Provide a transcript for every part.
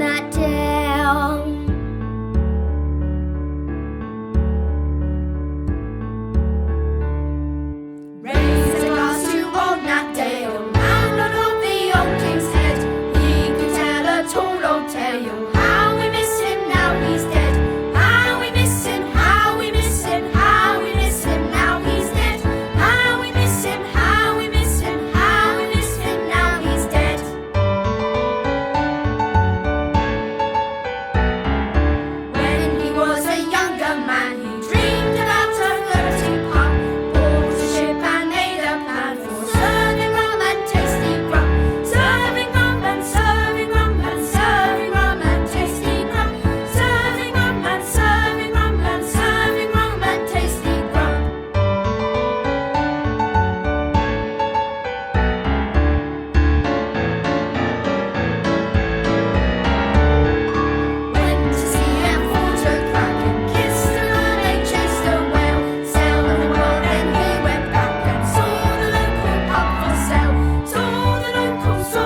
Nat Dale. Raise a glass to old Nat Dale, landlord of the old King's Head. He could tell a tall old tale. How we miss him now he's dead. How we miss him, how we miss him, how we miss him now he's dead. How we miss him, how we miss him, how we miss him now he's dead. When he was a younger man, he dreamed about a floating pub, bought a ship and made a plan for serving rum and tasty grub. Serving rum and serving rum and serving rum and tasty grub. Serving rum and serving rum and serving rum and tasty grub. Went to sea and fought a kraken, kissed a mermaid, chased a whale, sailed the world, then he went back and saw the local pub for sale. Saw the local pub for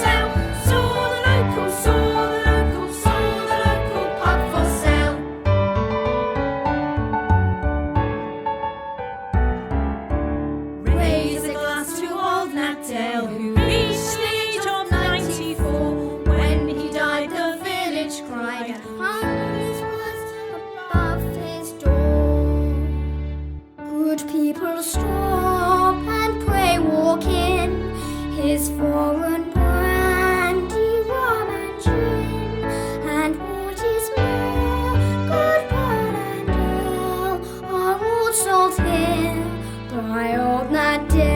sale. Saw the local pub for sale. Raise a glass to old Nat Dale, who reached the age of 94. When he died, the village cried and hung his words above his door. Good people stop and pray, walk in his foreign brandy, rum and gin, and what is more, good pearl and ale are all sold here by old Nat Dale.